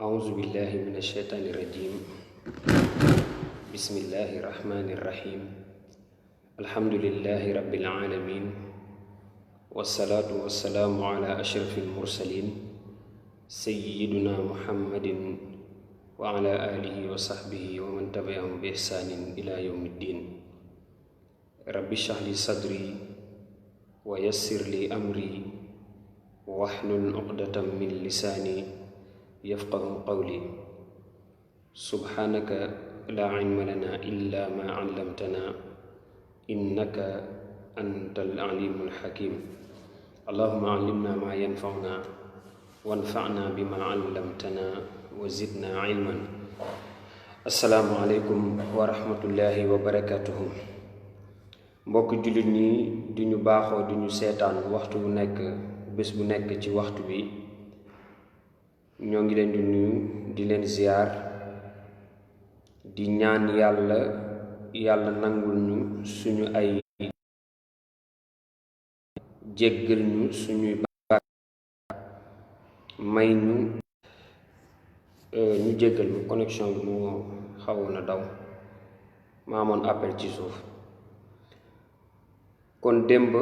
أعوذ بالله من الشيطان الرجيم. بسم الله الرحمن الرحيم. الحمد لله رب العالمين، والصلاة والسلام على أشرف المرسلين سيدنا محمد وعلى آله وصحبه ومن تبعهم بإحسان إلى يوم الدين. رب اشرح لي صدري ويسر لي أمري واحلل عقدة من لساني يفقه قولي. سبحانك لا علم لنا إلا ما علمتنا إنك أنت العليم الحكيم. اللهم علمنا ما ينفعنا وانفعنا بما علمتنا وزدنا علما. السلام عليكم ورحمة الله وبركاته. mbokk jullit ñi di ñu baaxoo di ñu seetaan waxtu bu nekk bés bu nekk ci waxtu bi, ñoo ngi leen di nuyu di leen ziar di ñaan yàlla nangul ñu suñu ay jéggal ñu suñuy bàkkaar, may ñu jéggal ñu. connexion bi moo xawoon a daw, ma amoon appel ci suuf. kon démb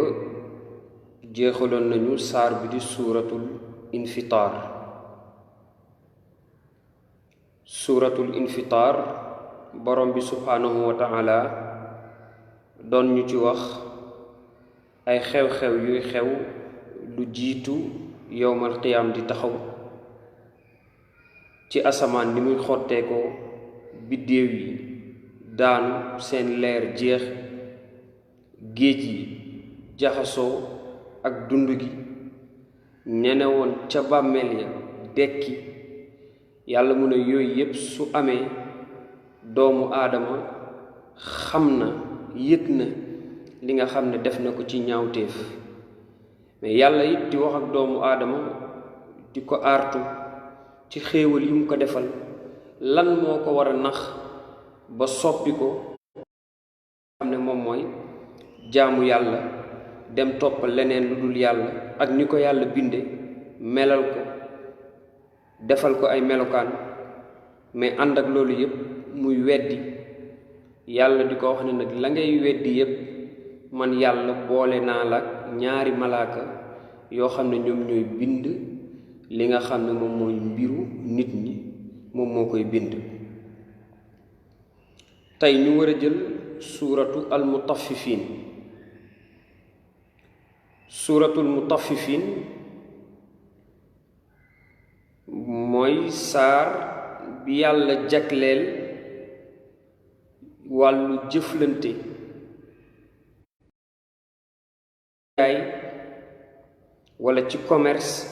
jeexaloon nañu saar bi di suuratul infitar. suuratul infitar borom bi subhaanahu wa taala doon ñu ci wax ay xew-xew yuy xew lu jiitu yowmal qiyaam di taxaw, ci asamaan ni muy xotteekoo, biddéew yi daanu seen leer jeex, géej yi jaxasoo ak dund gi, ñene woon ca bàmmeel ya dekki. yàlla mu ne yooyu yépp su amee, doomu aadama xam na, yëg na li nga xam ne def na ko ci ñaawteef. mais yàlla it di wax ak doomu aadama di ko aartu ci xéewal yi mu ko defal, lan moo ko war a nax ba soppi ko xam ne moom mooy jaamu yàlla, dem toppal leneen lu dul yàlla ak ni ko yàlla binde, melal ko, defal ko ay melokaan. mais ànd ak loolu yépp muy weddi. yàlla di ko wax ne nag la ngay weddi yépp man yàlla boole naa la ñaari malaaka yoo xam ne ñoom ñooy bind li nga xam ne moom mooy mbiru nit ñi, moom moo koy bind. tey ñu war a jël suuratu almutaffifin. suuratul mutaffifin mooy saar bi yàlla jagleel wàllu jëflante, jaay wala ci commerce,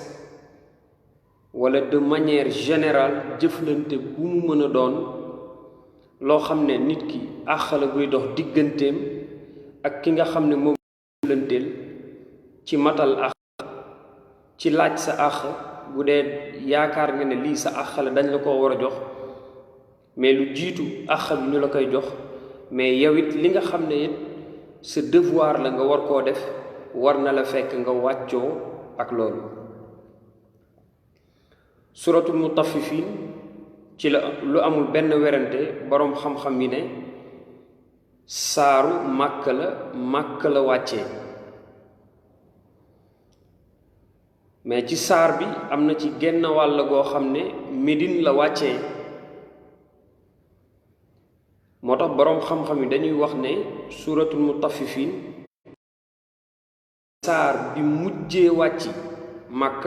wala de manière générale jëflante bu mu mën a doon, loo xam ne nit ki àq la buy dox digganteem ak ki nga xam ne moom jëflanteel, ci matal àq, ci laaj sa àq bu dee yaakaar nga ne lii sa àq la dañ la ko war a jox, mais lu jiitu àq bi ñu la koy jox. mais yow it li nga xam ne it sa devoir la nga war koo def, war na la fekk nga wàccoo ak loolu. suratul mutaffifin ci la lu amul benn werante boroom xam-xam yi ne saaru màkk la wàccee. mais ci saar bi am na ci genn wàll goo xam ne Médine la wàccee. moo tax boroom xam-xam yi dañuy wax ne suuratul mutaffifin saar bi mujjee wàcc màkk,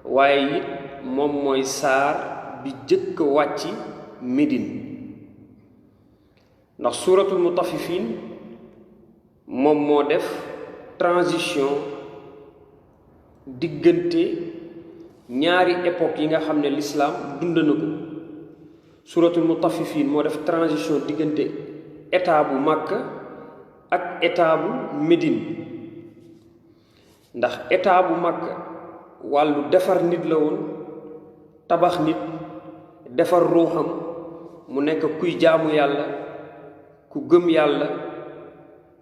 waaye it moom mooy saar bi jëkk wàcc Médine. ndax suuratul mutaffifin moom moo def transition diggante ñaari époque yi nga xam ne l'islam dund na ko. suuratul mutaffifin moo def transition diggante état bu Makka ak état bu Médine. ndax état bu Makka wàllu defar nit la woon, tabax nit, defar ruuxam mu nekk kuy jaamu yàlla, ku gëm yàlla,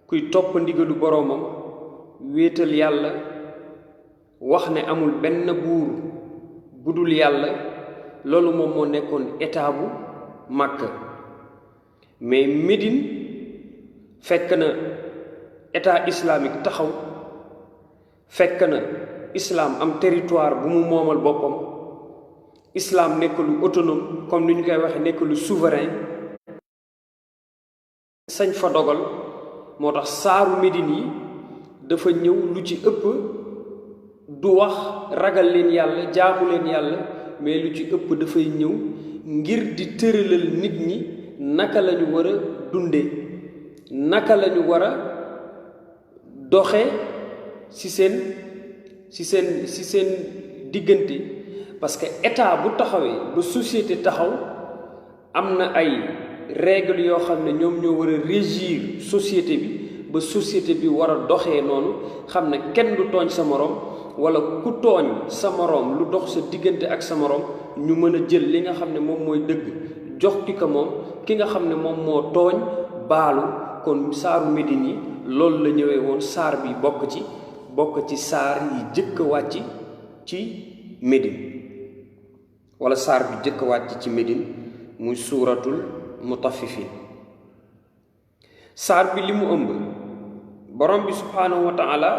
kuy topp ndigalu boroomam, wéetal yàlla, wax ne amul benn buur budul yàlla, loolu moom moo nekkoon état bu Makka. mais Médine fekk na état islamique taxaw, fekk na islam am territoire bu mu moomal boppam, islam nekk lu autonome comme ni ñu koy waxee, nekk lu souverain, sañ fa dogal. moo tax saaru Médine yi dafa ñëw lu ci ëpp du wax ragal leen yàlla, jaamu leen yàlla, mais lu ci ëpp dafay ñëw ngir di tëralal nit ñi naka lañu war a dunde, naka lañu war a doxe ci seen diggante. parce que état bu taxawee ba société taxaw, am na ay règles yoo xam ne ñoom ñoo war a régir société bi ba société bi war a doxee noonu, xam ne kenn du tooñ sa moroom, walla ku tooñ sa moroom lu dox sa diggante ak sa moroom ñu mën a jël li nga xam ne moom mooy dëgg jox ki ko moom, ki nga xam ne moom moo tooñ baalu. kon saaru Médine yi loolu la ñëwee woon. saar bi bokk ci saar yi jëkk a wàcc ci Médine, walla saar bi jëkk a wàcc ci Médine muy suuratul Mutaffifin. saar bi li mu ëmb, borom bi subhaanahu wa taala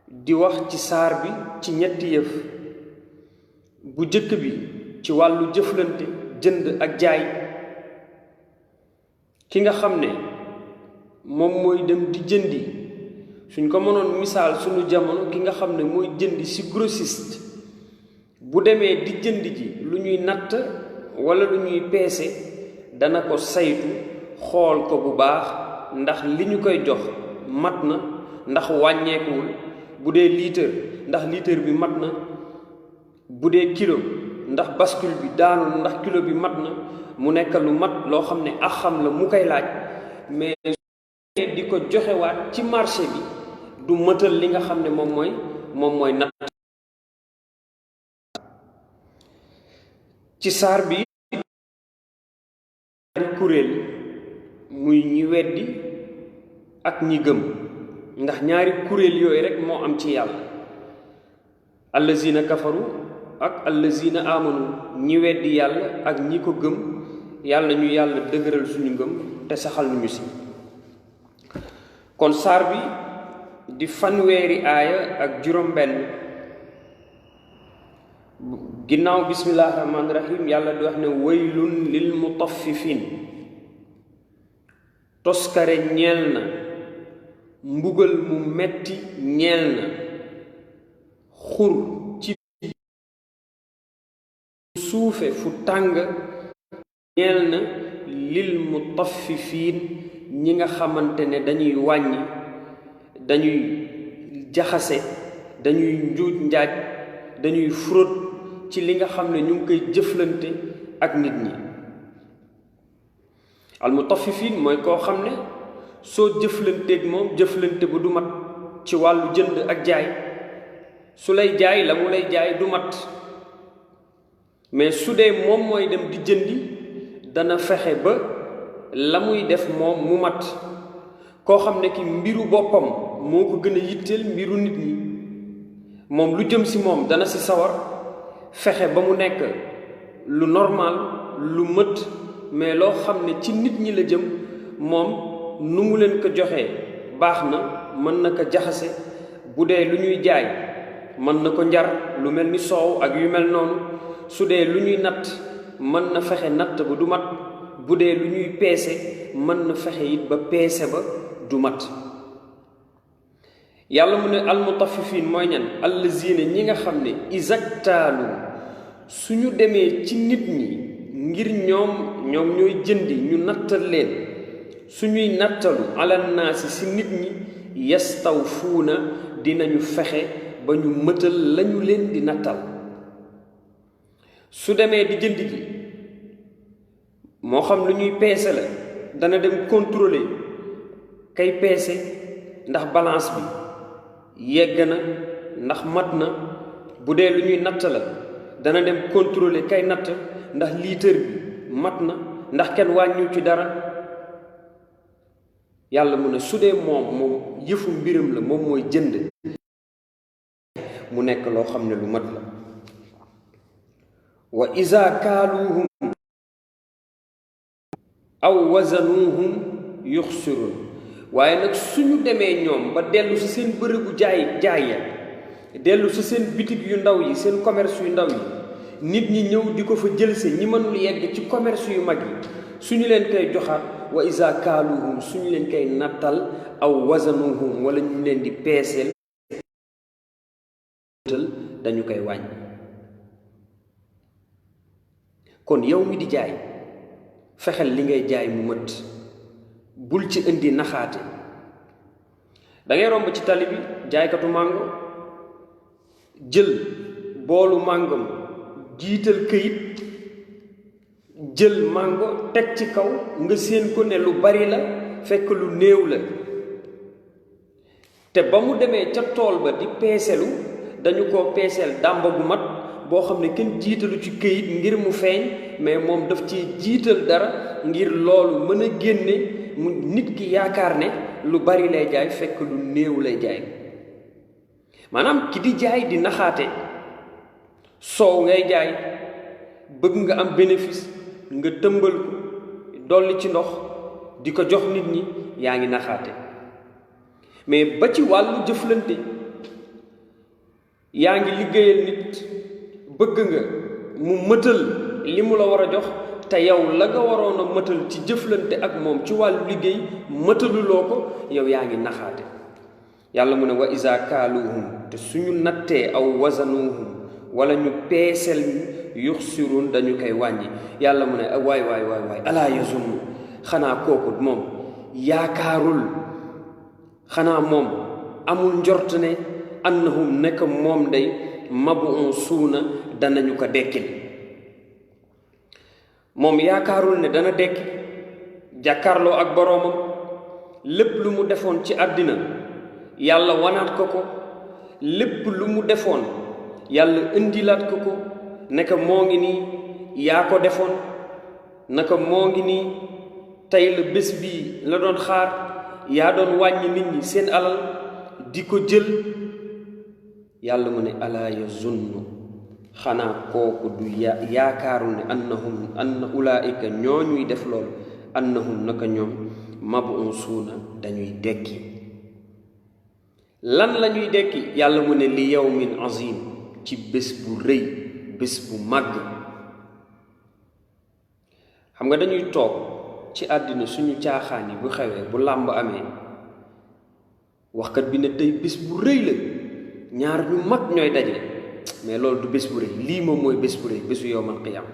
di wax ci saar bi ci ñetti yëf. bu jëkk bi ci wàllu jëflante, jënd ak jaay. ki nga xam ne moom mooy dem di jëndi, suñ ko mënoon misaal suñu jamono, ki nga xam ne mooy jëndi ci grossiste, bu demee di jënd ji lu ñuy natt walla lu ñuy peese, dana ko saytu, xool ko bu baax ndax li ñu koy jox mat na, ndax wàññeekuwul. bu dee litre, ndax litre bi mat na. bu dee kilo, ndax bascule bi daanu, ndax kilo bi mat na. mu nekk lu mat loo xam ne ak xam la mu koy laaj, mais di ko joxewaat ci marché bi du mëtal li nga xam ne moom mooy natt. ci saar bi kuréel muy ñi weddi ak ñi gëm, ndax ñaari kuréel yooyu rek moo am ci yàlla, allazina kafaru ak allazina amanu. ñi weddi yàlla ak ñi ko gëm, yàlla ñu yàlla dëgëral suñu ngëm te saxal ñu si. kon saar bi di fanweeri aaya ak juróom benn. ginnaaw bismillahi rahmaani rahim, yàlla di wax ne waylun lil mutaffifin, toskare ñeel na, mbugal mu metti ñeel na, xur ci suufe fu tàng ñeel na lil mutaffifin, ñi nga xamante ne dañuy wàññi, dañuy jaxase, dañuy njuuj njaaj, dañuy fraude ci li nga xam ne ñu ngi koy jëflante ak nit ñi. al mutaffifin mooy koo xam ne soo jëflanteeg moom jëflante bu du mat ci wàllu jënd ak jaay. su lay jaay la mu lay jaay du mat, mais su dee moom mooy dem di jëndi, dana fexe ba la muy def moom mu mat. koo xam ne ki mbiru boppam moo ko gën a yitteel mbiru nit ñi, moom lu jëm si moom dana si sawar, fexe ba mu nekk lu normal, lu mët. mais loo xam ne ci nit ñi la jëm, moom nu mu leen ko joxee baax na, mën na ko jaxase. bu dee lu ñuy jaay mën na ko njar, lu mel ni soow ak yu mel noonu. su dee lu ñuy natt mën na fexe natt ba du mat. bu dee lu ñuy peese mën na fexe it ba peese ba du mat. yàlla mu ne almutaffifin mooy ñan? allazina, ñi nga xam ne isaktaalu, suñu demee ci nit ñi ngir ñoom ñooy jëndi, ñu nattal leen. suñuy nattalu alannaasi si nit ñi, yastawfuuna, dinañu fexe ba ñu mëtal lañu leen di nattal. su demee di jënd ji, moo xam lu ñuy peese la, dana dem contrôler kay peese ndax balance bi yegg na, ndax mat na. bu dee lu ñuy natt la, dana dem contrôler kay natt ndax litre bi mat na, ndax kenn wàññiw ci dara. yàlla mu ne su dee moom yëfu mbiram la, moom mooy jënd, mu nekk loo xam ne lu mat la. wa iza kaaluuhum aw wazanuuhum yuxsirun waaye nag suñu demee ñoom ba dellu si seen bërëbu jaay ya dellu si seen bitig yu ndaw yi seen commerce yu ndaw yi nit ñi ñëw di ko fa jëlse ñi mënul yegg ci commerce yu mag yi suñu leen koy joxaat wa iza kaaluuhum suñu leen koy nattal aw wazanuuhum wala ñu leen di peeseel dañu koy wàññi. kon yow mi di jaay fexel li ngay jaay mu mët bul ci indi naxaate da ngay romb ci tali bi jaaykatu màngo jël boolu màngam jiital këyit jël màngo teg ci kaw nga séen ko ne lu bari la fekk lu néew la te ba mu demee ca tool ba di peeselu dañu ko peeseel dàmba gu mat boo xam ne kenn jiitalu ci këyit ngir mu feeñ mais moom daf ci jiital dara ngir loolu mën a génne mu nit ki yaakaar ne lu bari lay jaay fekk lu néew lay jaay maanaam ki di jaay di naxaate soow ngay jaay bëgg nga am bénéfice nga tëmbal ko dolli ci ndox di ko jox nit ñi yaa ngi naxaate mais ba ci wàllu jëflante yaa ngi liggéeyal nit bëgg nga mu mëtal li mu la war a jox te yow la nga waroon a mëtal ci jëflante ak moom ci wàllu liggéey mëtaluloo ko yow yaa ngi naxaate yàlla mu ne wa iza kaaluhum te suñu nattee aw wazanuhum wala ñu peesel yuxsirun dañu koy wàññi yàlla mu ne waay alaa yazunnu xanaa kooku moom yaakaarul xanaa moom amul njort ne annahum nekk moom day mabu'usuuna danañu ko dekkil moom yaakaarul ne dana dekki jàkkaarloo ak boroomam lépp lu mu defoon ci àddina yàlla wanaat ko ko lépp lu mu defoon yàlla indilaat ko ko naka moo ngi nii yaa ko defoon naka moo ngi nii tey la bés bii la doon xaar yaa doon wàññi nit ñi seen alal di ko jël yàlla mu ne alaa yazunnu xanaa kooku du yaakaaru ne anna ulaa'ika ñooñuy def loolu annahum naka ñoom mabu'usuuna dañuy dekki lan lañuy dekki yàlla mu ne li yawmin azim ci bés bu rëy bés bu màgg xam nga dañuy toog ci àddina suñu caaxaan yi bu xewee bu làmb amee waxkat bi ne tey bés bu rëy la ñaar ñu mag ñooy daje mais loolu du bés bu rëy lii moom mooy bés bu rëy bésu yawmal qiyaam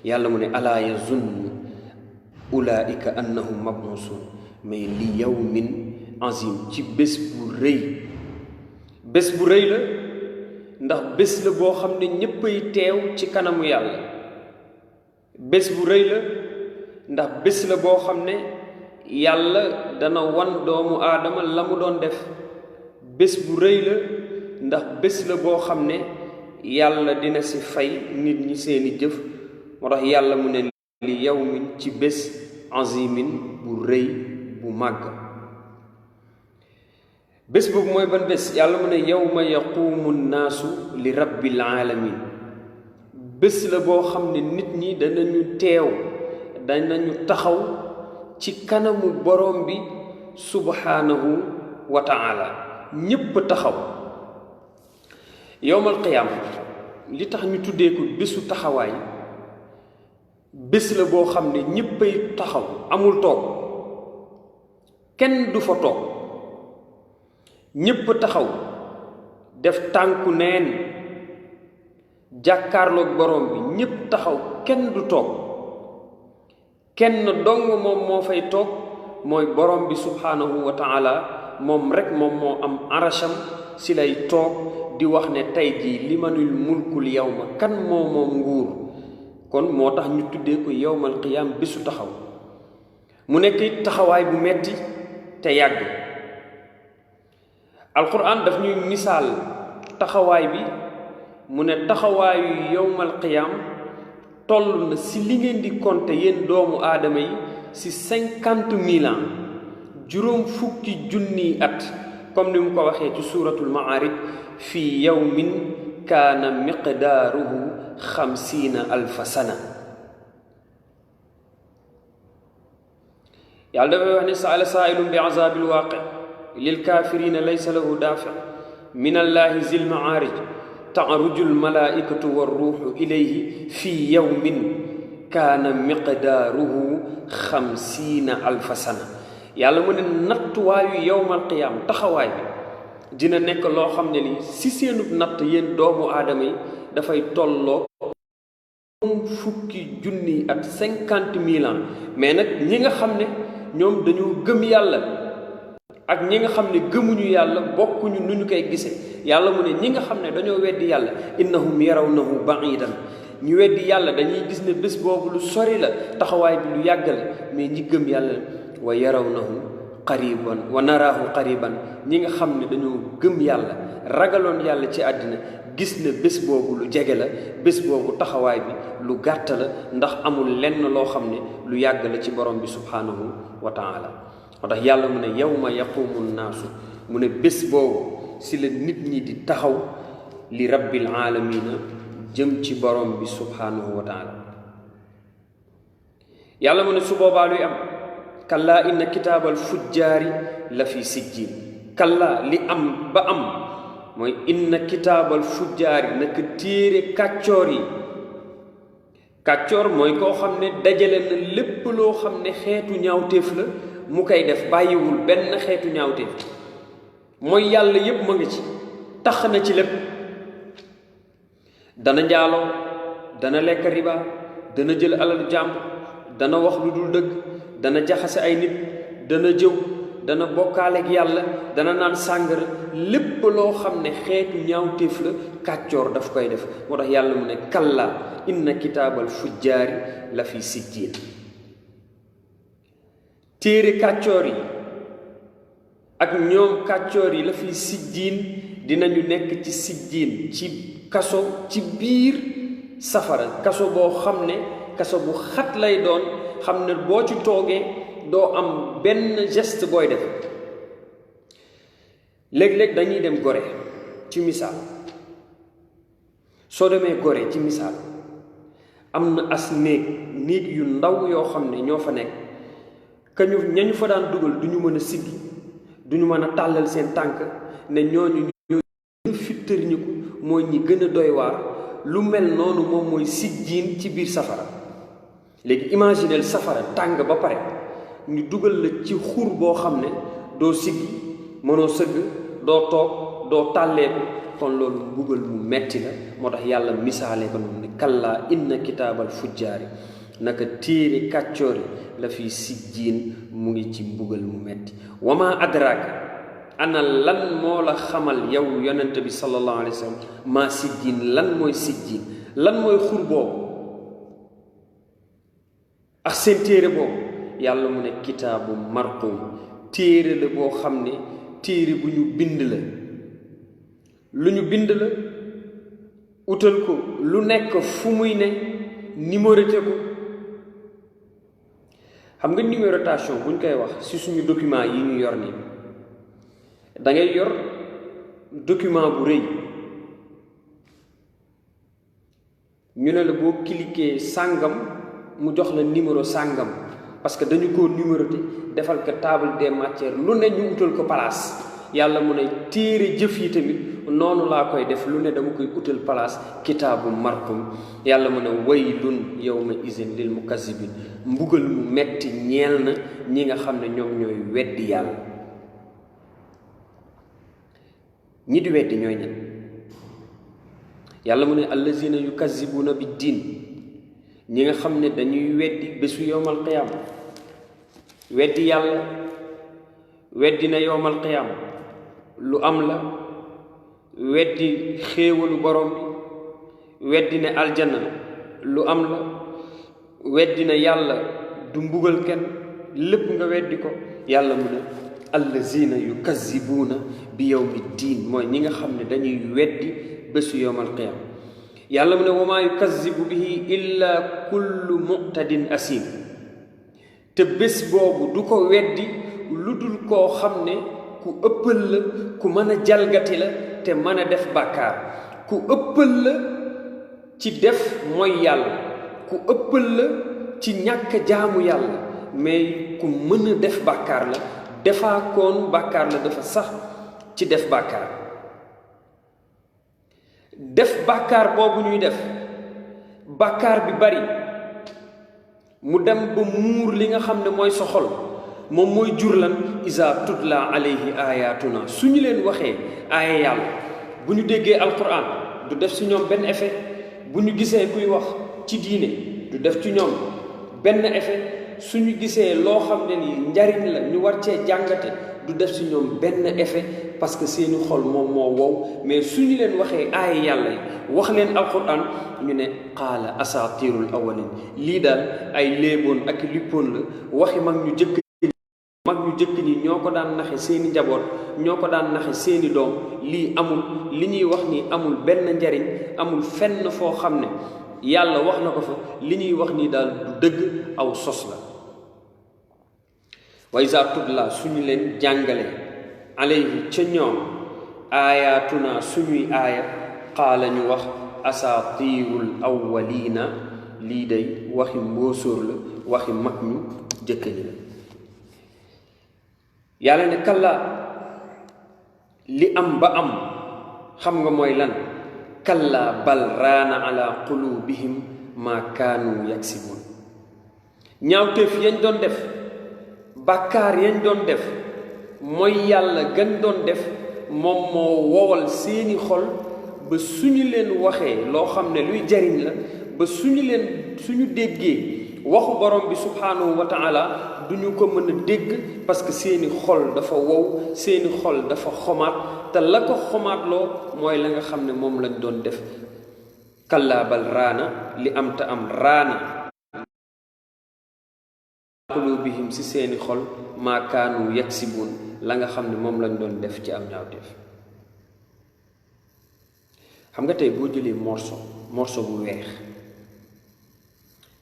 yàlla mu ne alaa yazunnu ulaa'ika annahum mab'uusuun mais li yawmin azim ci bés bu rëy la ndax bés la boo xam ne ñéppay teew ci kanamu yàlla bés bu rëy la ndax bés la boo xam ne yàlla dana wan doomu aadama la mu doon def bés bu rëy la ndax bés la boo xam ne yàlla dina si fay nit ñi seeni jëf moo tax yàlla mu ne li yawmin ci bés azimin bu rëy bu màgg bés boobu mooy ban bés yàlla mu ne yawma yaquumu nnaasu li rabbil alamin bés la boo xam ne nit ñi danañu teew danañu taxaw ci kanamu borom bi subhanahu wa ta'ala ñépp taxaw yowmal qiyaam li tax ñu tuddee ko bésu taxawaay bés la boo xam ne ñéppay taxaw amul toog kenn du fa toog ñépp taxaw def tànku neen jàkkaarloog borom bi ñépp taxaw kenn du toog kenn dong moom moo fay toog mooy borom bi subhanahu wa ta'ala moom rek moom moo am arasham si lay toog di wax ne tey jii limanul mulkul yawma kan moo moom nguur kon moo tax ñu tuddee ko yawmal qiyaam bésu taxaw mu nekk it taxawaay bu metti te yàgg alquran daf ñuy misaal taxawaay bi mu ne taxawaayu yawmal qiyaam toll na si li ngeen di compter yéen doomu aadama yi si 50,000 ans juróom fukki junniy at comme ni mu ko waxee ci suuratul Ma'aarij fii yawmin kaana miqdaaruhu 50,000 sana. yàlla dafay wax ne saala saailum bi azabil waaqi lil kaafirina laysa lahu daafi min allahi zil maarij taaruju lmalaikatu warruuxu ilayhi fi yawmin kaana miqdaaruhu 50,000 sana. yàlla mu ne nattuwaayu yowmal qiyaam taxawaay bi dina nekk loo xam ne ni si seenub natt yéen doomu aadama yi dafay tolloo fukki junni at 50,000 ans. mais nag ñi nga xam ne ñoom dañoo gëm yàlla ak ñi nga xam ne gëmuñu yàlla bokkuñu nu ñu koy gisee. yàlla mu ne ñi nga xam ne dañoo weddi yàlla innahum yarawnahu ba'idan, ñu weddi yàlla dañuy gis ne bés boobu lu sori la, taxawaay bi lu yàgg la. mais ñi gëm yàlla wa yarawnahu qariban wa naraahu qariban, ñi nga xam ne dañoo gëm yàlla ragaloon yàlla ci àddina gis ne bés boobu lu jege la, bés boobu taxawaay bi lu gàtt la, ndax amul lenn loo xam ne lu yàgg la ci borom bi subhanahu wa taala. moo tax yàlla mu ne yawma yaqumu nnaasu, mu ne bés boobu si la nit ñi di taxaw li rabbil aalamiina jëm ci borom bi subhanahu wa taala. yàlla mu ne su boobaa luy am kallaa inna kitaabal fujjaari la fi sijjiin. kallaa li am ba am mooy inna kitaabal fujjaari naka téere kàccoor yi. kàccoor mooy koo xam ne dajale na lépp loo xam ne xeetu ñaawteef la mu koy def, bàyyiwul benn xeetu ñaawteef. mooy yàlla yépp ma ngi ci, tax na ci lépp. dana njaaloo, dana lekk riba, dana jël alalu jàmbur, dana wax lu dul dëgg, dana jaxase ay nit, dana jëw, dana bokkaaleeg yàlla, dana naan sàngara. lépp loo xam ne xeetu ñaawteef la kàccoor daf koy def. moo tax yàlla mu ne kallaa inna kitaabal fujjaari la fi sijjiin. téere kàccoor yi ak ñoom kàccoor yi la fi sijjiin, dinañu nekk ci sijjiin, ci kaso, ci biir safara. kaso boo xam ne kaso bu xat lay doon, xam ne boo ci toogee doo am benn geste booy def. léeg-léeg dañuy dem Gorée ci misaal. soo demee Gorée ci misaal am na as néeg yu ndaw yoo xam ne ñoo fa nekk. ñañu fa daan dugal du ñu mën a siggi, du ñu mën a tàllal seen tànk, ne ñooñu ñoo fittërñiku, mooy ñi gën a doy waar. lu mel noonu moom mooy sijjiin ci biir safara. léegi imagineel safara tàng ba pare ñu dugal la ci xur boo xam ne doo siggi, mënoo sëgg, doo toog, doo tàlleeku. kon loolu mbugal mu metti la. moo tax yàlla misaale ko noonu ne kallaa inna kitaabal fujjaari, naka téere kàccoori la fi sijjiin, mu ngi ci mbugal mu metti. wama adraka, ana lan moo la xamal yow yonent bi sallallahu alayhi wa sallam maa sijjiin, lan mooy sijjiin, lan mooy xur boobu ak seen téere boobu. yàlla mu ne kitaabu marquum, téere la boo xam ne téere bu ñu bind la. lu ñu bind la, utal ko lu nekk fu muy ne, numéroté ko. xam nga numérotation buñ koy wax ci suñu document yi ñu yor nii, da ngay yor document bu rëy, ñu ne la boo cliquer sàngam mu jox la numéro sàngam, parce que dañu ko numéroté defal ko table des matières, lu ne ñu utal ko place. yàlla mu ne téere jëf yi tamit noonu laa koy def, lu ne dama koy utal place. kitaabu marqum, yàlla mu ne waylun yawma izin lil mukazzibin, mbugal mu metti ñeel na ñi nga xam ne ñoom ñooy weddi yàlla. ñi di weddi ñooy ñan? yàlla mu ne allazina yukazzibuna bi diin, ñi nga xam ne dañuy weddi bésu yowmal qiyaama. weddi yàlla, weddi na yowmal qiyaama lu am la, weddi xéewalu borom bi, weddi ne aljana lu am la, weddi na yàlla du mbugal kenn, lépp nga weddi ko. yàlla mu ne allazina yukazibuuna bi yawmi diin, mooy ñi nga xam ne dañuy weddi bésu yowmal qiyaama. yàlla mu ne wa maa yukazibu bihi illa kullu mu'tadin asim, te bés boobu du ko weddi lu dul koo xam ne ku ëppal la, ku mën a jalgati la te mën a def bàkkaar. ku ëppal la ci def mooy yàlla ku ëppal la ci ñàkk jaamu yàlla mais ku mën a def bàkkaar la defaakoon bàkkaar la dafa sax ci def bàkkaar boobu ñuy def bàkkaar bi bari mu dem ba muur li nga xam ne mooy sa xol moom mooy jur lan isa tutla alayhi ayatuna su ñu leen waxee aaya yàlla bu ñu déggee alquran du def ci ñoom benn effet bu ñu gisee kuy wax ci diine du def ci ñoom benn effet suñu gisee loo xam ne ni njariñ la ñu war cee jàngate du def ci ñoom benn effet parce que seeni xol moom moo wow mais suñu leen waxee aaya yàlla yi wax leen alquran ñu ne qaala asatirul awalin lii daal ay léeboon ak lippoon la waxi mag ñu jëkk ñi ñoo ko daan naxe seeni njaboot ñoo ko daan naxe seeni doom lii amul li ñuy wax ni amul benn njariñ amul fenn foo xam ne yàlla wax na ko fa li ñuy wax nii daal du dëgg aw sos la wa iza tutla suñu leen jàngale alayhi ca ñoom aayatuna suñuy aaya qaala ñu wax asatirul awwalina lii day waxi mbóosóor la waxi mag ñu jëkk ñi la yàlla ne kallaa li am ba am xam nga mooy lan kallaa bal raana ala qulubihim ma kaanu yaksibuun ñaawteef yañ doon def bàkkaar yañ doon def mooy yàlla gën doon def moom moo wowal seeni xol ba suñu leen waxee loo xam ne luy jariñ la ba suñu déggee waxu borom bi subhanahu wa taala duñu ko mën a dégg parce que seeni xol dafa wow seeni xol dafa xomaat te la ko xomaatloo mooy la nga xam ne moom lañ doon def kallaa bal raana li am te am raana qulubihim si seeni xol maa kaanu yaksibuun la nga xam ne moom lañ doon def ci am ñaawteef xam nga tey boo jëlee morceau bu weex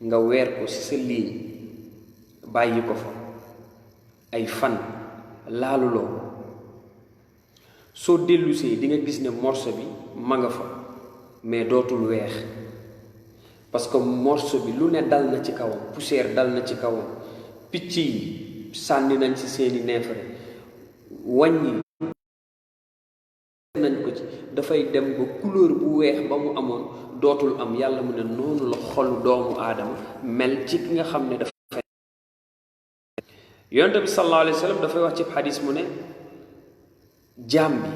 nga weer ko ci sa ligne bàyyi ko fa ay fan laaluloo ko soo dellusee di nga gis ne morceau bi ma nga fa mais dootul weex parce que morceau bi lu ne dal na ci kawam poussière dal na ci kawam picc yi sànni nañ ci seeni neefare wàññi nañ ko ci dafay dem ba couleur bu weex ba mu amoon dootul am yàlla mu ne noonu la xolu doomu aadama mel ci ki nga xam ne dafa yonent bi sallallahu alayhi wa sallam dafay wax ci xadis mu ne jaam bi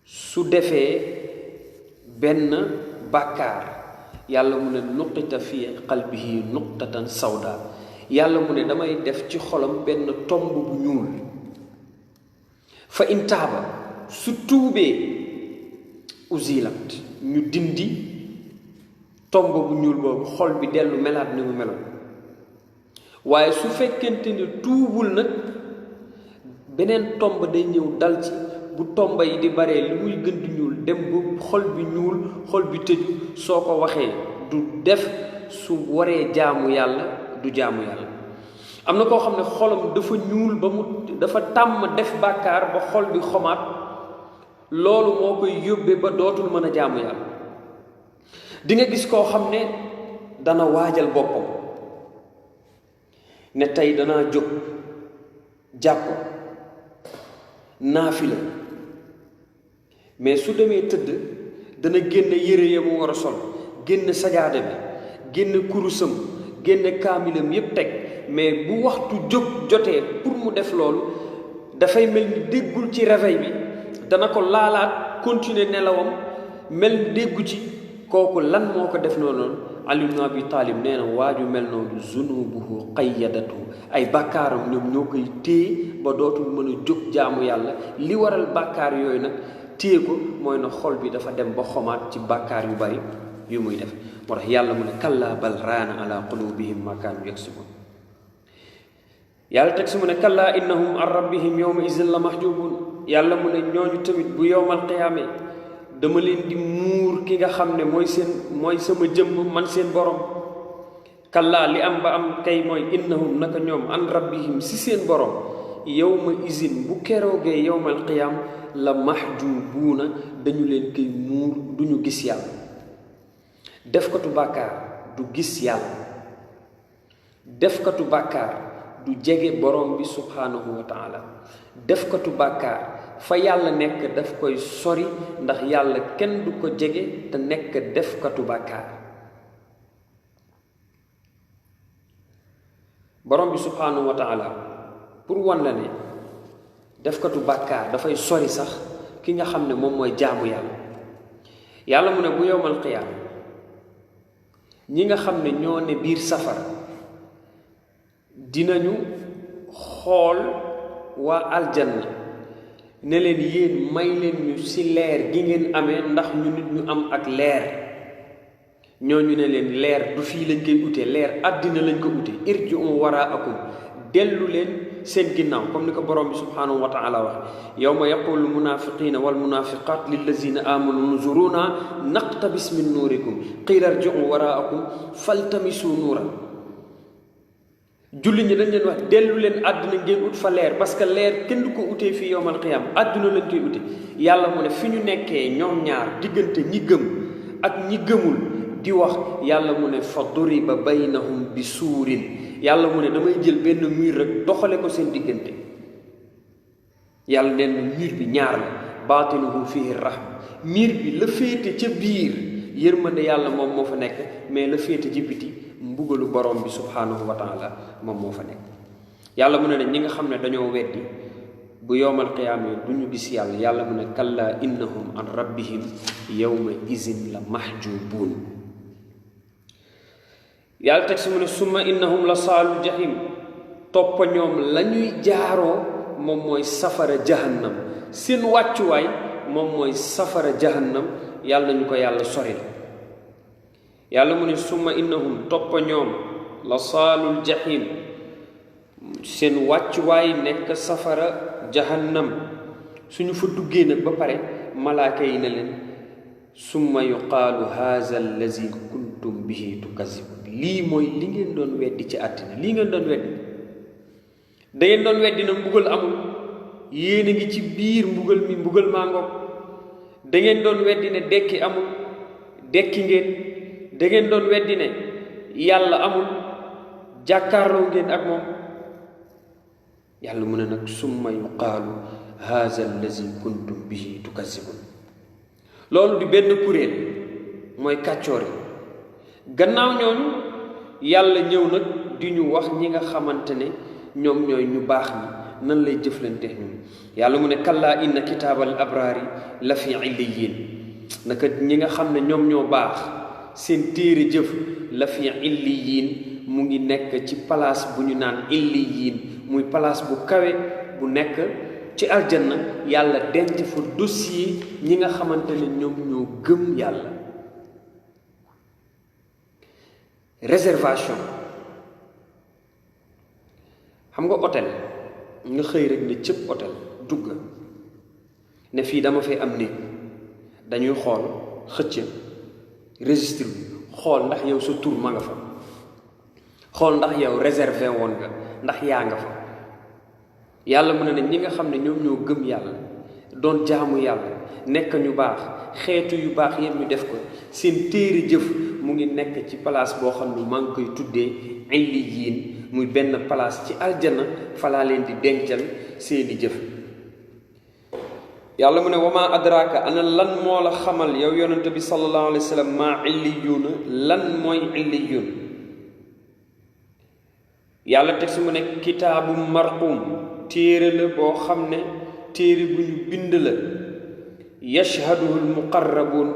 su defee benn bàkkaar yàlla mu ne nuqita fi qalbihi nuqtatan sawda yàlla mu ne damay def ci xolam benn tomb bu ñuul fa in taaba su tuubee uzilat ñu dindi tomb bu ñuul boobu xol bi dellu melaat ni mu meloon waaye su fekkente ni tuubul nag beneen tomb day ñëw dal ci bu tomba yi di baree li muy gën di ñuul dem ba xol bi ñuul xol bi tëju soo ko waxee du def su waree jaamu yàlla du jaamu yàlla am na koo xam ne xolam dafa ñuul ba mu dafa tàmm def bàkkaar ba xol bi xomaat loolu moo koy yóbbee ba dootul mën a jaamu yàlla di nga gis koo xam ne dana waajal boppam ne tey danaa jóg jàpp naafila mais su demee tëdd dana génn yére ya mu war a sol génn sajaada bi génn kurusam génn kaamilam yépp teg mais bu waxtu jóg jotee pour mu def loolu dafay mel ni déggul ci réveil bi dana ko laalaat continuer nelawam mel ni déggu ci kooku lan moo ko def noonu Ali ibn Abi Talib nee na waaju mel noonu zunubuhu qayyadatu ay bàkkaaram ñoom ñoo koy téye ba dootul mën a jóg jaamu yàlla li waral bàkkaar yooyu nag téye ko mooy na xol bi dafa dem ba xomaat ci bàkkaar yu bari yu muy def moo tax yàlla mu ne kallaa bal raana ala qulubihim ma kaanu yaksibun yàlla teg si mu ne kallaa innahum an rabbihim yawma izin la mahjubun yàlla mu ne ñooñu tamit bu yowmal qiyaame dama leen di muur ki nga xam ne mooy sama jëmm man seen borom kallaa li am ba am kay mooy innahum naka ñoom an rabbihim si seen borom yawma izin bu keroogee yowmal qiyaam la mahjubuuna dañu leen koy muur duñu gis yàlla defkatu bàkkaar du gis yàlla, defkatu bàkkaar du jege borom bi subhanahu wa taala, defkatu bàkkaar fa yàlla nekk daf koy sori ndax yàlla kenn du ko jege te nekk defkatu bàkkaar. borom bi subhanahu wa taala pour wan la ne defkatu bàkkaar dafay sori sax ki nga xam ne moom mooy jaamu yàlla. yàlla mu ne bu yowmal qiyaam ñi nga xam ne ñoo ne biir safara dinañu xool waa aljanna ne leen yéen may leen ñu ci leer gi ngeen amee ndax ñu nit ñu am ak leer. ñooñu ne leen leer du fii lañ koy ute, leer àddina lañ ko ute. irji'u waraakum, dellu leen seen ginnaaw, comme ni ko borom bi subhanahu wa taala wax yawma yaqulu munafiqina wal munafiqat lillazina amanu nzuruna naqtabis min nuurikum qila irji'u waraakum faltamisu nuuran. julli ñi dañ leen wax dellu leen àddina ngeen ut fa leer, parce que leer kenn du ko utee fii yowmal qiyaam, àdduna lañ koy ute. yàlla mu ne fi ñu nekkee ñoom ñaar diggante ñi gëm ak ñi gëmul di wax, yàlla mu ne fa duriba baynahum bi suurin, yàlla mu ne damay jël benn mur rek doxale ko seen diggante. yàlla neen mur bi ñaar la, baatinuhu fihi rahma, mur bi la féete ca biir yërmande yàlla moom moo fa nekk, mais la féete ci biti mbugalu borom bi subhanahu wa taala moom moo fa nekk. yàlla mu ne ne ñi nga xam ne dañoo weddi bu yowmal qiyaama du ñu gis yàlla, yàlla mu ne kalla innahum an rabbihim yawma izin la mahjubuun. yàlla teg si mu ne summa innahum la saalul jahim, toppa ñoom la ñuy jaaroo moom mooy safara jahannam, seen wàccuwaay moom mooy safara jahannam. yàlla ñu ko yàlla soril. yàlla mu ne summa innahum toppa ñoom la saalul jahim, seen wàccuwaay nekk safara jahannam. suñu fa duggee nag ba pare malaaka yi ne leen summa yuqaalu haza allazi kuntum bihi tukazibun, lii mooy li ngeen doon weddi ci àddina, lii ngeen doon weddi. da ngeen doon weddi na mbugal amul, yéen a ngi ci biir mbugal mi, mbugal maa ngoog. da ngeen doon weddi ne dekki amul, dekki ngeen. da ngeen doon weddi ne yàlla amul, jàkkaarloo ngeen ak moom. yàlla mu ne nag summa yuqaalu haza allazi kuntum bihi tukazibun. loolu di benn kuréel mooy kàccoor yi. gannaaw ñooñu yàlla ñëw nag di ñu wax ñi nga xamante ne ñoom ñooy ñu baax ñi nan lay jëflante ñun. yàlla mu ne kallaa inna kitaabal abraari la fi illiyin, naka ñi nga xam ne ñoom ñoo baax seen téere jëf la fi illiyin mu ngi nekk ci place bu ñu naan illiyin, muy place bu kawe bu nekk ci aljanna. yàlla denc fa dossier ñi nga xamante ne ñoom ñoo gëm yàlla. réservation, xam nga hôtel nga xëy rek ne cëpp hôtel dugg ne fii dama fay am néeg, dañuy xool xëcc registre bi xool ndax yow sa tur ma nga fa, xool ndax yow réservé woon nga, ndax yaa nga fa. yàlla mu ne ñi nga xam ne ñoom ñoo gëm yàlla doon jaamu yàlla nekk ñu baax, xeetu yu baax yépp ñu def ko, seen téere jëf mu ngi nekk ci place boo xam ne maa ngi koy tuddee illiyin, muy benn place ci aljana, falaa leen di dencal seeni jëf. yàlla mu ne wa maa adraka, ana lan moo la xamal yow yonente bi sallallahu alayhi wa sallam maa illiyuuna, lan mooy illiyuun. yàlla teg si mu ne kitaabu marquum, téere la boo xam ne téere bu ñu bind la. yashhaduhu almuqarrabuun,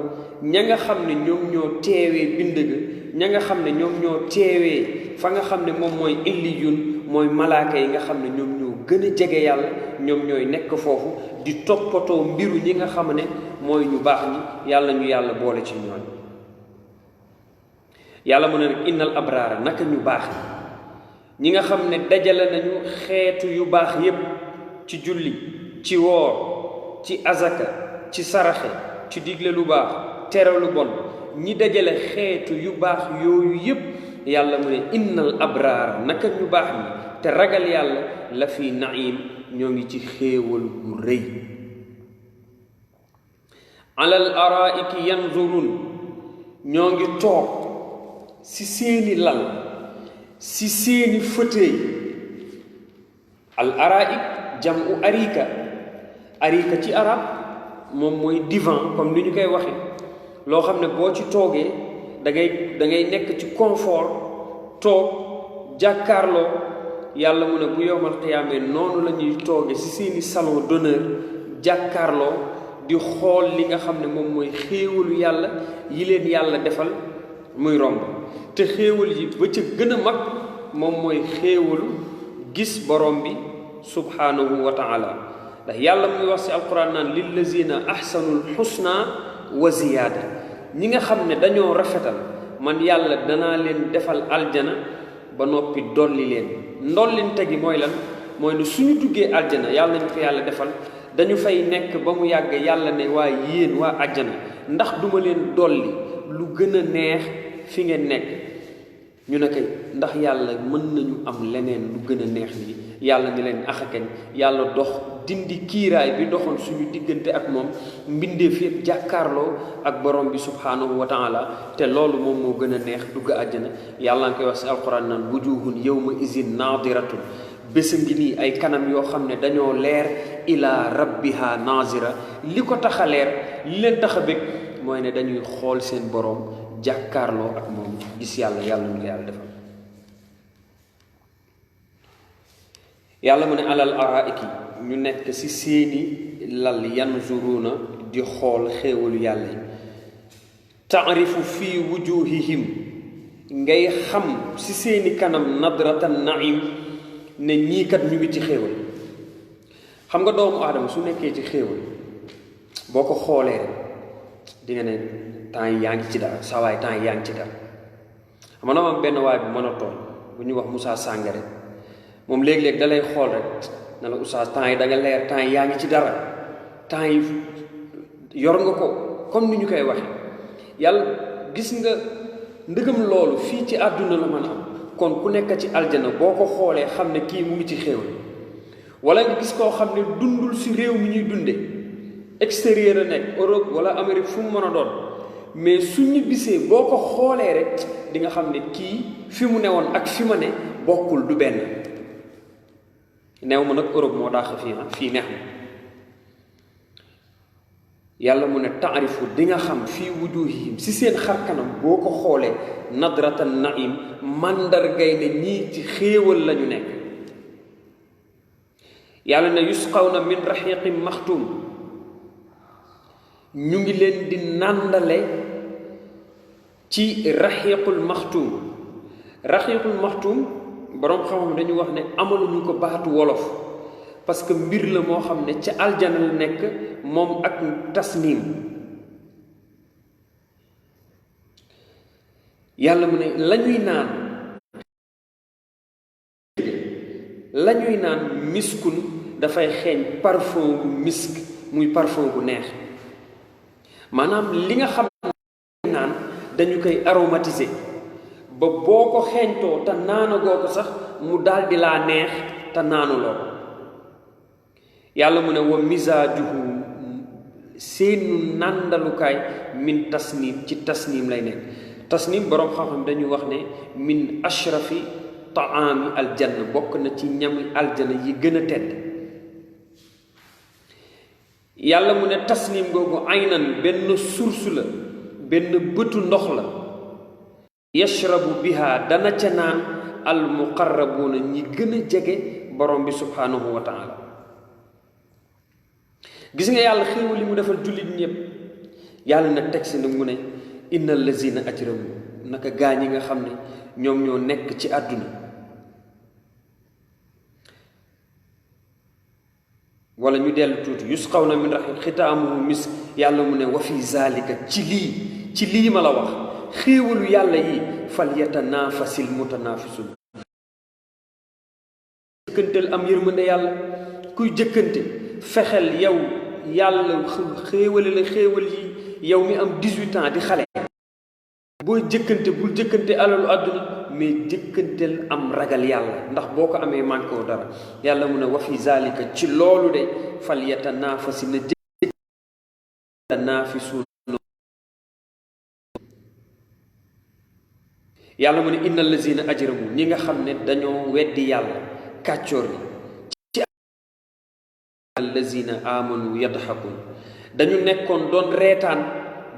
ña nga xam ne ñoom ñoo teewee bind ga, ña nga xam ne ñoom ñoo teewee fa nga xam ne moom mooy illiyun, mooy malaaka yi nga xam ne ñoom ñoo gën a jege yàlla, ñoom ñooy nekk foofu di toppatoo mbiru ñi nga xam ne mooy ñu baax ñi. yàlla ñu yàlla boole ci ñooñ. yàlla mu ne nag innal abraara, naka ñu baax ñi nga xam ne dajale nañu xeetu yu baax yépp, ci julli, ci woor, ci azaka, ci saraxe, ci digle lu baax, tere lu bon, ñi dajale xeetu yu baax yooyu yépp, yàlla mu ne innal abraar, naka ñu baax ñi te ragal yàlla, la fi naim, ñoo ngi ci xéewal gu rëy. alal araiki yanzurun, ñoo ngi toog si seeni lal si seeni fauteuil. al araik jamu arika ci arab moom mooy divan comme ni ñu koy waxe loo xam ne boo ci toogee da ngay nekk ci confort toog jàkkaarloo. yàlla mu ne bu yowmal qiyaamee noonu la ñuy tooge ci seeni salon d'honneur jàkkaarloo di xool li nga xam ne moom mooy xéewalu yàlla yi leen yàlla defal muy romb. te xéewal yi ba ca gën a mag moom mooy xéewalu gis borom bi subhanahu wa taala ndax yàlla muy wax ci alquran naan lillazina ahsanul xusna wa ziyaada. ñi nga xam ne dañoo rafetal man yàlla danaa leen defal aljana ba noppi dolli leen. ndollinte gi mooy lan mooy ne suñu duggee aljana yàlla nañu ko yàlla defal dañu fay nekk ba mu yàgg yàlla ne waa yéen waa aljana ndax duma leen dolli lu gën a neex fi ngeen nekk. ñu ne kay ndax yàlla mën nañu am leneen lu gën a neex lii yàlla ni leen axakañ. yàlla dox dindi kiiraay bi doxoon suñu diggante ak moom mbindeef yëpp jàkkaarloo ak borom bi subhanahu wa taala te loolu moom moo gën a neex dugg àjjana. yàlla nga koy wax si alquran naan wujuhun yawma izin naadiratun bés a ngi nii ay kanam yoo xam ne dañoo leer ila rabbiha naazira. li ko tax a leer li leen tax a bég mooy ne dañuy xool seen borom jàkkaarloo ak moom gis yàlla ñu ko yàlla defal. yàlla mu ne alal araiki ñu nekk ci seeni lal yanzuruuna di xool xéewalu yàlla yi. taarifu fi wujuhihim ngay xam ci seeni kanam nadratan naim ne ñii kat ñu ngi ci xéewal. xam nga doomu aadama su nekkee ci xéewal boo ko xoolee rek di nga ne temps yi yaa ngi ci dara saa waay temps yi yaa ngi ci dara. xam nga am benn waay bu mën a toll bu ñuy wax Moussa Sangaré moom léeg-léeg da lay xool rek ne la oustaz temps yi da nga leer temps yi yaa ngi ci dara temps yi yor nga ko comme ni ñu koy waxe yàlla gis nga ndëgam loolu fii ci àdduna la mën a am kon ku nekk ci aljana boo ko xoolee xam ne kii mu ngi ci xéewal. wala nga gis koo xam ne dundul si réew mi ñuy dunde extérieur a nekk Europe wala Amérique fu mu mën a doon mais su ñibbisee boo ko xoolee rek di nga xam ne kii fi mu newoon ak fi ma ne bokkul du benn. neew ma nag Europe moo daax fii neex na. yàlla mu ne taarifu di nga xam fii wujuhihim si seen xar kanam boo ko xoolee nadratan naim màndargay ne ñii ci xéewal lañu nekk. yàlla ne yusqawna min raxiqin maxtum ñu ngi leen di nàndale ci raxiqul maxtum. raxiqul maxtum boroom xam-xam dañu wax ne amaluñu ko baatu wolof parce que mbir la moo xam ne ca aljana la nekk moom ak tasnim. yàlla mu ne lañuy naan miskun dafay xeeñ parfum bu misk muy parfum bu neex. maanaam li nga xam ne naan dañu koy aromatiser ba boo ko xeeñtoo te naanagoo ko sax mu daldi laa neex te naanuloo ko. yàlla mu ne wa misaajuhu seenu nàndalukaay min tasnim ci tasnim lay nekk. tasnim boroom xam-xam dañuy wax ne min ashrafi taami aljanna bokk na ci ñami aljana yi gën a tedd. yàlla mu ne tasnim googu aynan benn source la benn bëtu ndox la. yashrabu biha dana ca naan almuqarrabuuna ñi gën a jege borom bi subhanahu wa taala. gis nga yàlla xéewal li mu defal jullit ñëpp yàlla na teg si nag mu ne inna allazina ajramu naka gaa ñi nga xam ne ñoom ñoo nekk ci àdduna wala ñu dellu tuuti yusqawna min rahiq xitaamuhu misk yàlla mu ne wa fi zalika ci lii ma la wax xéewalu yàlla yi fal yatanaafasil mutanaafisun. jëkkanteel am yërmande yàlla kuy jëkkante fexeel yow yàlla xéewale la xéewal yi yow mi am 18 ans di xale. booy jëkkante bul jëkkante alalu àdduna mais jëkkanteel am ragal yàlla ndax boo ko amee manqué wu dara. yàlla mu ne wa fi zalika ci loolu de fal yatanaafasi na jëkkanaafisun yàlla mu ne innal lazina ajramu ñi nga xam ne dañoo weddi yàlla kàccoor yi ci allazina amanu yadxakun dañu nekkoon doon reetaan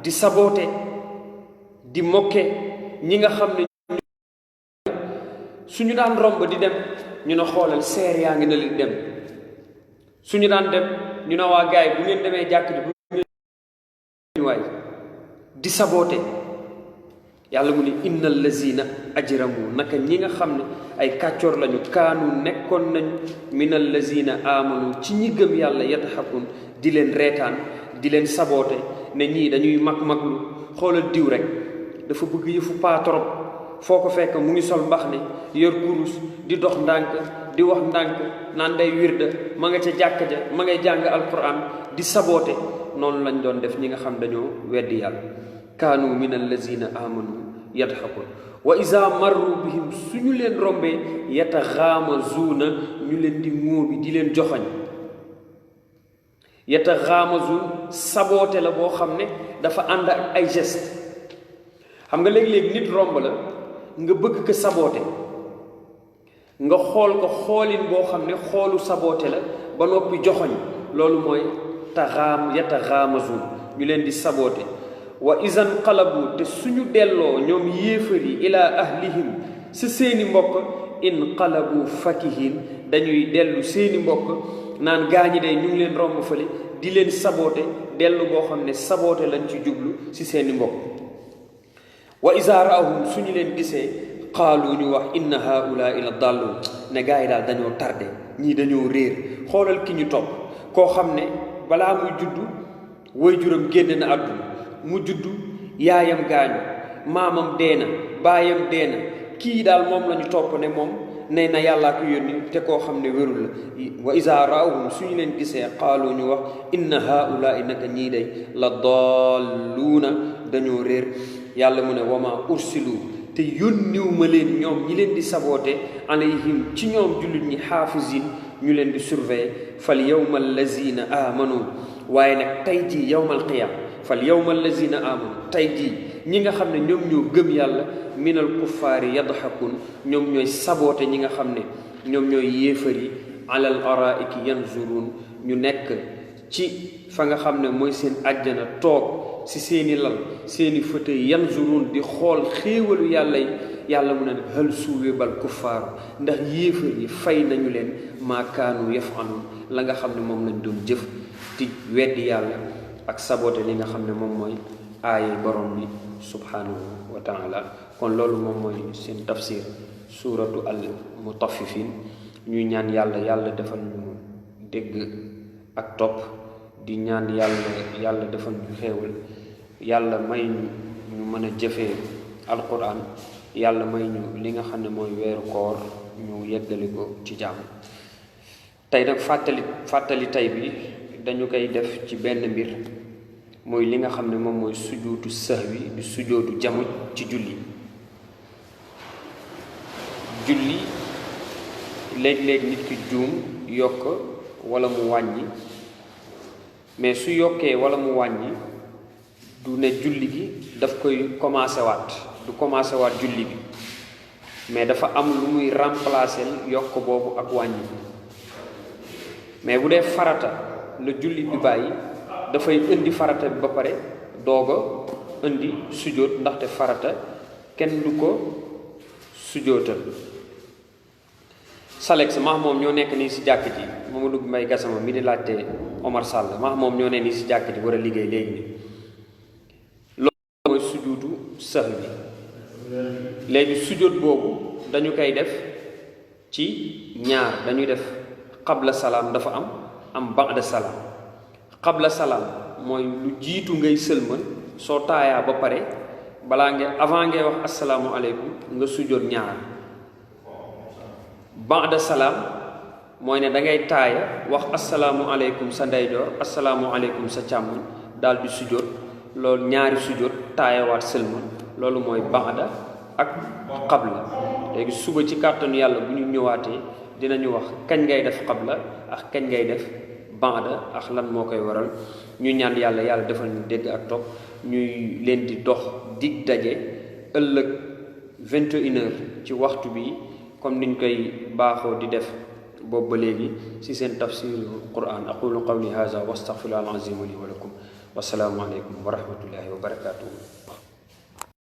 di saboote di mokke ñi nga xam ne suñu daan romb di dem ñu ne xoolal seer yaa ngi na li dem suñu daan dem ñu ne waa gaay bu ngeen demee jàkk ji bu ngeen waay di saboote yàlla mu ne innal lazina ajramu naka ñi nga xam ne ay kàccoor lañu kaanu nekkoon nañu minal lazina amanu ci ñi gëm yàlla yadxakun di leen reetaan di leen saboote ne ñii dañuy mag-maglu xoolal diw rek dafa bëgg yëfu paa trop foo ko fekk mu ngi sol mbax ne yor kurus di dox ndànk di wax ndànk naan day wirda ma nga ca jàkk ja ma ngay jàng alquran di saboote noonu lañ doon def ñi nga xam dañoo weddi yàlla kaanu min allazina amanu yadxakun wa iza marru bihim suñu leen rombee yataxaamazuuna ñu leen di ŋóobi di leen joxoñ yataxaamazuun saboote la boo xam ne dafa ànd ak ay geste xam nga léeg-léeg nit romb la nga bëgg ko saboote nga xool ko xoolin boo xam ne xoolu saboote la ba noppi joxoñ loolu mooy yataxaamazuun ñu leen di saboote wa izan qalabu te suñu delloo ñoom yéefar yi ilaa ahlihim sa seeni mbokk in qalabu fakihin dañuy dellu seeni mbokk naan gaañi day ñu ngi leen romb fële di leen saboote dellu boo xam ne saboote lañ ci jublu ci seeni mbokk wa iza raahum suñu leen gisee qaalu ñu wax inna haulaai la dallun ne gaa yi daal dañoo tardé ñii dañoo réer xoolal ki ñu topp koo xam ne balaa muy juddu waajuram génn na àdduna mu juddu yaayam gaañu maamam dee na baayam dee na kii daal moom la ñu topp ne moom nee na yàllaa ko yónni te koo xam ne wérul la wa iza raahum suñu leen gisee qaalu ñu wax inna haulaai naka ñii day la dalluuna dañoo réer yàlla mu ne wama ursilu te yónniw ma leen ñoom ñi leen di saboote alayhim ci ñoom jullit ñi xaafisin ñu leen di surveiller fal yawma allazina amanu waaye nag tey jii yawmal qiyam fal yawma allazina amanu tey jii ñi nga xam ne ñoom ñoo gëm yàlla minal kuffaari yadxakun ñoom ñooy saboote ñi nga xam ne ñoom ñooy yéefar yi alal araiki yanzurun ñu nekk ci fa nga xam ne mooy seen àjjana toog si seeni lal seeni fauteuil yanzurun di xool xéewalu yàlla yi yàlla mu ne nag hal suwibal kuffaaru ndax yéefar yi fay nañu leen maa kaanu yafalun la nga xam ne moom lañ doon jëf di weddi yàlla ak saboote li nga xam ne moom mooy aaya borom bi subhanahu wa taala kon loolu moom mooy seen tafsir suuratu al mutaffifin ñuy ñaan yàlla defal ñu dégg ak topp di ñaan yàlla defal ñu xéewal yàlla may ñu mën a jëfee alquran yàlla may ñu li nga xam ne mooy weeru koor ñu yeggali ko ci jàmm tey nag fàttali tey bi dañu koy def ci benn mbir mooy li nga xam ne moom mooy sujuutu sahwi di sujootu jamuj ci julli léeg-léeg nit ki juum yokk wala mu wàññi mais su yokkee wala mu wàññi du ne julli gi daf koy commencé waat du commencé waat julli bi mais dafa am lu muy remplacer yokk boobu ak wàññi mais bu dee farata la julli bi bàyyi dafay indi farata bi ba pare doog a indi sujoot ndaxte farata kenn du ko sujootal Salex maax moom ñoo nekk nii si jàkk ji Mamadou Mbaye Gassama mi di laajte Omar Sall maax moom ñoo ne nii si jàkk ji war a liggéey léegi nii loolu mooy sujuutu sahwi bi léegi sujoot boobu dañu koy def ci ñaar dañuy def qabla salaam dafa am ba'da salaam qabla salaam mooy lu jiitu ngay sëlmal soo taayaa ba pare balaa nga avant ngay wax asalaamualeykum nga sujoot ñaar ba'da salaam mooy ne da ngay taaya wax asalaamualeykum sa ndeyjoor asalaamualeykum sa càmmoñ daal di sujoot loolu ñaari sujoot taayawaat sëlmal loolu mooy ba'da ak qabla léegi suba ci kàttanu yàlla bu ñu ñëwaatee dinañu wax kañ ngay def qabla ak kañ ngay def ba'da ak lan moo koy waral ñu ñaan yàlla defal ñu dégg ak topp ñuy leen di dox dig daje ëllëg 21h ci waxtu bi comme niñ koy baaxoo di def boobu ba léegi ci seen tafsirul quran aqulu qawli hadha wa astaghfirullah al azim li wa lakum wasalaamu aleykum wa rahmatullahi wa barakatuhu